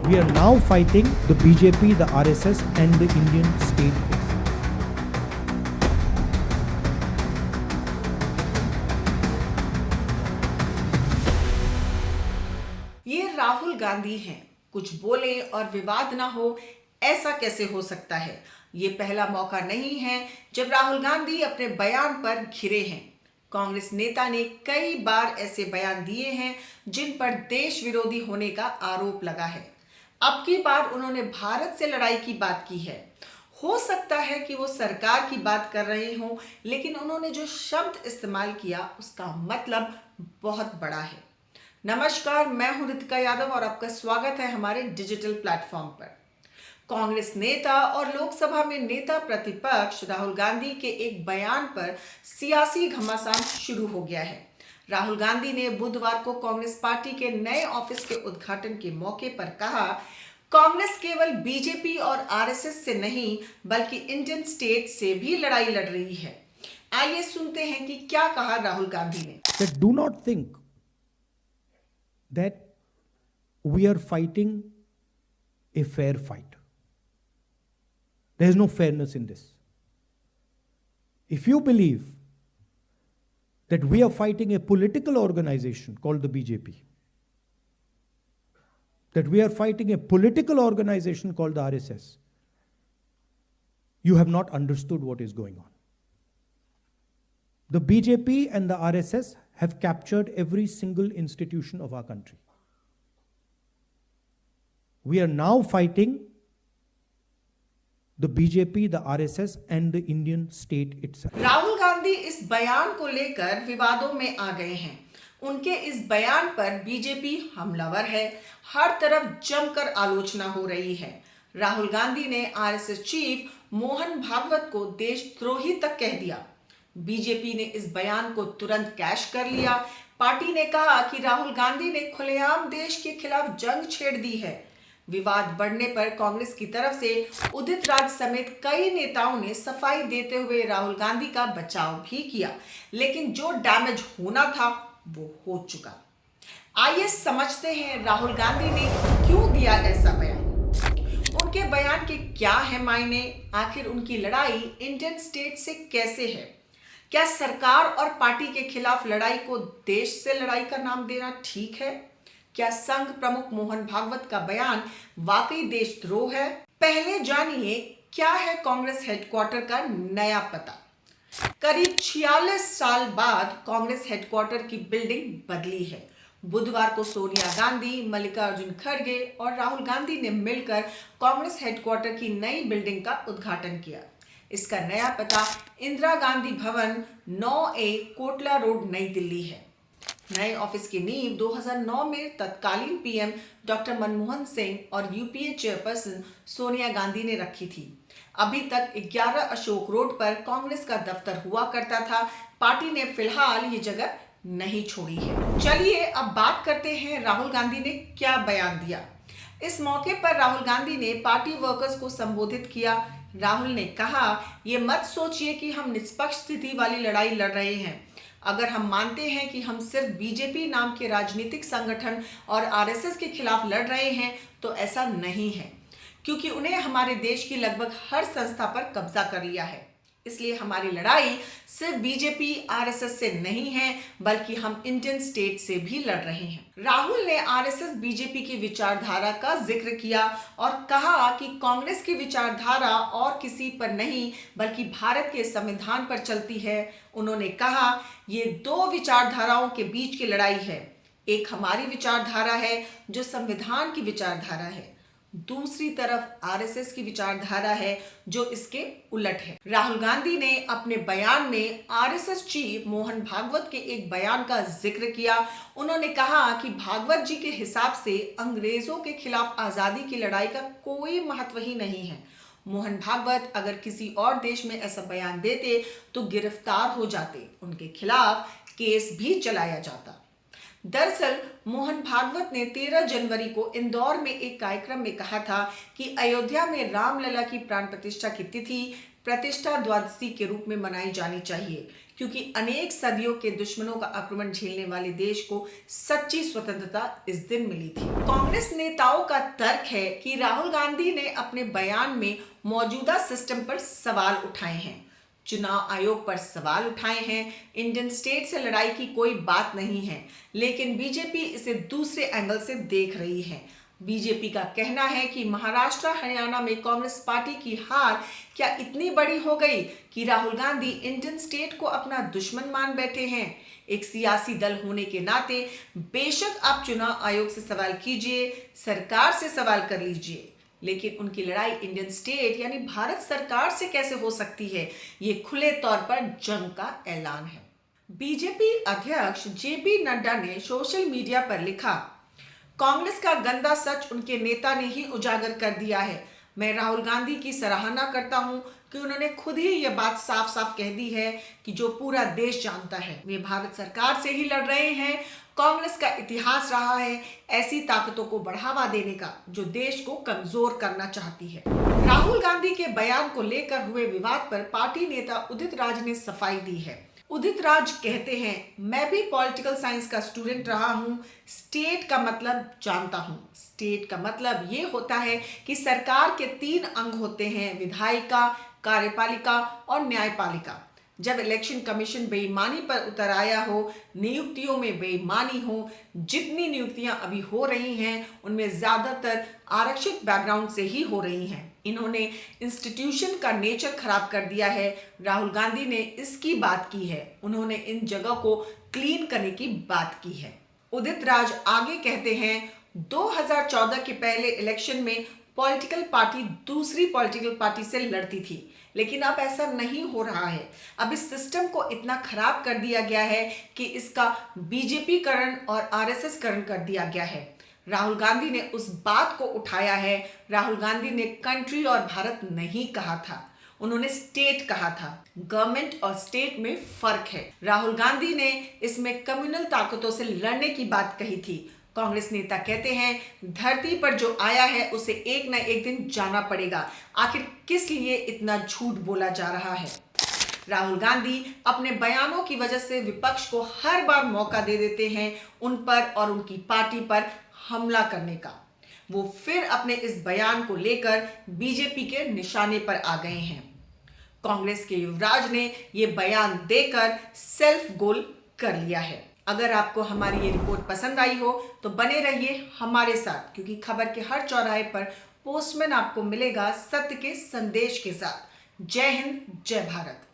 We are now fighting the BJP, the RSS and the Indian state. ये राहुल गांधी हैं, कुछ बोले और विवाद ना हो, ऐसा कैसे हो सकता है। ये पहला मौका नहीं है जब राहुल गांधी अपने बयान पर घिरे हैं। कांग्रेस नेता ने कई बार ऐसे बयान दिए हैं जिन पर देश विरोधी होने का आरोप लगा है। अब की बार उन्होंने भारत से लड़ाई की बात की है। हो सकता है कि वो सरकार की बात कर रहे हों, लेकिन उन्होंने जो शब्द इस्तेमाल किया उसका मतलब बहुत बड़ा है। नमस्कार, मैं हूं रितिका यादव और आपका स्वागत है हमारे डिजिटल प्लेटफॉर्म पर। कांग्रेस नेता और लोकसभा में नेता प्रतिपक्ष राहुल गांधी के एक बयान पर सियासी घमासान शुरू हो गया है। राहुल गांधी ने बुधवार को कांग्रेस पार्टी के नए ऑफिस के उद्घाटन के मौके पर कहा, कांग्रेस केवल बीजेपी और आरएसएस से नहीं बल्कि इंडियन स्टेट से भी लड़ाई लड़ रही है। आइए सुनते हैं कि क्या कहा राहुल गांधी ने। Do not think that we are fighting a fair fight. There is no fairness in this. If you believe that we are fighting a political organization called the BJP, that we are fighting a political organization called the RSS, you have not understood what is going on. The BJP and the RSS have captured every single institution of our country. We are now fighting the BJP, the RSS and the Indian state itself. Rahul Gandhi इस बयान को लेकर विवादों में आ गए हैं। उनके इस बयान पर बीजेपी हमलावर है, हर तरफ जमकर आलोचना हो रही है। राहुल गांधी ने आरएसएस चीफ मोहन भागवत को देशद्रोही तक कह दिया। बीजेपी ने इस बयान को तुरंत कैश कर लिया। पार्टी ने कहा कि राहुल गांधी ने खुलेआम देश के खिलाफ जंग छेड़ दी है। विवाद बढ़ने पर कांग्रेस की तरफ से उदित राज समेत कई नेताओं ने सफाई देते हुए राहुल गांधी का बचाव भी किया, लेकिन जो डैमेज होना था वो हो चुका। आइए समझते हैं राहुल गांधी ने क्यों दिया ऐसा बयान, उनके बयान के क्या है मायने, आखिर उनकी लड़ाई इंडियन स्टेट से कैसे है। क्या सरकार और पार्टी के खिलाफ लड़ाई को देश से लड़ाई का नाम देना ठीक है? क्या संघ प्रमुख मोहन भागवत का बयान वाकई देशद्रोह है? पहले जानिए क्या है कांग्रेस हेडक्वार्टर का नया पता। करीब 46 साल बाद कांग्रेस हेडक्वार्टर की बिल्डिंग बदली है। बुधवार को सोनिया गांधी, मल्लिकार्जुन खड़गे और राहुल गांधी ने मिलकर कांग्रेस हेडक्वार्टर की नई बिल्डिंग का उद्घाटन किया। इसका नया पता इंदिरा गांधी भवन 9A कोटला रोड, नई दिल्ली है। नए ऑफिस की नींव 2009 में तत्कालीन पीएम डॉक्टर मनमोहन सिंह और यूपीए चेयरपर्सन सोनिया गांधी ने रखी थी। अभी तक 11 अशोक रोड पर कांग्रेस का दफ्तर हुआ करता था। पार्टी ने फिलहाल ये जगह नहीं छोड़ी है। चलिए अब बात करते हैं राहुल गांधी ने क्या बयान दिया। इस मौके पर राहुल गांधी ने पार्टी वर्कर्स को संबोधित किया। राहुल ने कहा, ये मत सोचिए कि हम निष्पक्ष स्थिति वाली लड़ाई लड़ रहे हैं। अगर हम मानते हैं कि हम सिर्फ बीजेपी नाम के राजनीतिक संगठन और आरएसएस के खिलाफ लड़ रहे हैं तो ऐसा नहीं है, क्योंकि उन्हें हमारे देश की लगभग हर संस्था पर कब्जा कर लिया है। इसलिए हमारी लड़ाई सिर्फ बीजेपी आरएसएस से नहीं है बल्कि हम इंडियन स्टेट से भी लड़ रहे हैं। राहुल ने आरएसएस बीजेपी की विचारधारा का जिक्र किया और कहा कि कांग्रेस की विचारधारा और किसी पर नहीं बल्कि भारत के संविधान पर चलती है। उन्होंने कहा, ये दो विचारधाराओं के बीच की लड़ाई है। एक हमारी विचारधारा है जो संविधान की विचारधारा है, दूसरी तरफ आरएसएस की विचारधारा है जो इसके उलट है। राहुल गांधी ने अपने बयान में आरएसएस चीफ मोहन भागवत के एक बयान का जिक्र किया। उन्होंने कहा कि भागवत जी के हिसाब से अंग्रेजों के खिलाफ आजादी की लड़ाई का कोई महत्व ही नहीं है। मोहन भागवत अगर किसी और देश में ऐसा बयान देते तो गिरफ्तार हो जाते, उनके खिलाफ केस भी चलाया जाता। दरअसल मोहन भागवत ने 13 जनवरी को इंदौर में एक कार्यक्रम में कहा था कि अयोध्या में रामलला की प्राण प्रतिष्ठा की तिथि प्रतिष्ठा द्वादशी के रूप में मनाई जानी चाहिए, क्योंकि अनेक सदियों के दुश्मनों का आक्रमण झेलने वाले देश को सच्ची स्वतंत्रता इस दिन मिली थी। कांग्रेस नेताओं का तर्क है कि राहुल गांधी ने अपने बयान में मौजूदा सिस्टम पर सवाल उठाए हैं, चुनाव आयोग पर सवाल उठाए हैं, इंडियन स्टेट से लड़ाई की कोई बात नहीं है, लेकिन बीजेपी इसे दूसरे एंगल से देख रही है। बीजेपी का कहना है कि महाराष्ट्र हरियाणा में कांग्रेस पार्टी की हार क्या इतनी बड़ी हो गई कि राहुल गांधी इंडियन स्टेट को अपना दुश्मन मान बैठे हैं। एक सियासी दल होने के नाते बेशक आप चुनाव आयोग से सवाल कीजिए, सरकार से सवाल कर लीजिए, लेकिन उनकी लड़ाई इंडियन स्टेट यानी भारत सरकार से कैसे हो सकती है, ये खुले तौर पर जंग का ऐलान है। बीजेपी अध्यक्ष जेपी नड्डा ने सोशल मीडिया पर लिखा, कांग्रेस का गंदा सच उनके नेता ने ही उजागर कर दिया है। मैं राहुल गांधी की सराहना करता हूं कि उन्होंने खुद ही यह बात साफ साफ कह दी है कि जो पूरा देश जानता है, वे भारत सरकार से ही लड़ रहे हैं। कांग्रेस का इतिहास रहा है ऐसी ताकतों को बढ़ावा देने का जो देश को कमजोर करना चाहती है। राहुल गांधी के बयान को लेकर हुए विवाद पर पार्टी नेता उदित राज ने सफाई दी है। उदित राज कहते हैं, मैं भी पॉलिटिकल साइंस का स्टूडेंट रहा हूं, स्टेट का मतलब जानता हूं। स्टेट का मतलब ये होता है कि सरकार के 3 अंग होते हैं, विधायिका, कार्यपालिका और न्यायपालिका। जब इलेक्शन कमीशन बेईमानी पर उतर आया हो, नियुक्तियों में बेईमानी हो, जितनी नियुक्तियां अभी हो रही हैं उनमें ज्यादातर आरक्षित बैकग्राउंड से ही हो रही हैं। इन्होंने इंस्टीट्यूशन का नेचर खराब कर दिया है। राहुल गांधी ने इसकी बात की है, उन्होंने इन जगह को क्लीन करने की बात की है। उदित राज आगे कहते हैं, 2014 के पहले इलेक्शन में पॉलिटिकल पार्टी दूसरी पॉलिटिकल पार्टी से लड़ती थी, लेकिन अब ऐसा नहीं हो रहा है। अब इस सिस्टम को इतना खराब कर दिया गया है कि इसका बीजेपी करण और आरएसएस करण कर दिया गया है। राहुल गांधी ने उस बात को उठाया है। राहुल गांधी ने कंट्री और भारत नहीं कहा था, उन्होंने स्टेट कहा था। गवर्नमेंट और स्टेट में फर्क है। राहुल गांधी ने इसमें कम्युनल ताकतों से लड़ने की बात कही थी। कांग्रेस नेता कहते हैं, धरती पर जो आया है उसे एक न एक दिन जाना पड़ेगा। आखिर किस लिए इतना झूठ बोला जा रहा है? राहुल गांधी अपने बयानों की वजह से विपक्ष को हर बार मौका दे देते हैं उन पर और उनकी पार्टी पर हमला करने का। वो फिर अपने इस बयान को लेकर बीजेपी के निशाने पर आ गए हैं। कांग्रेस के युवराज ने ये बयान देकर सेल्फ गोल कर लिया है। अगर आपको हमारी ये रिपोर्ट पसंद आई हो तो बने रहिए हमारे साथ, क्योंकि खबर के हर चौराहे पर पोस्टमैन आपको मिलेगा सत्य के संदेश के साथ। जय हिंद, जय भारत।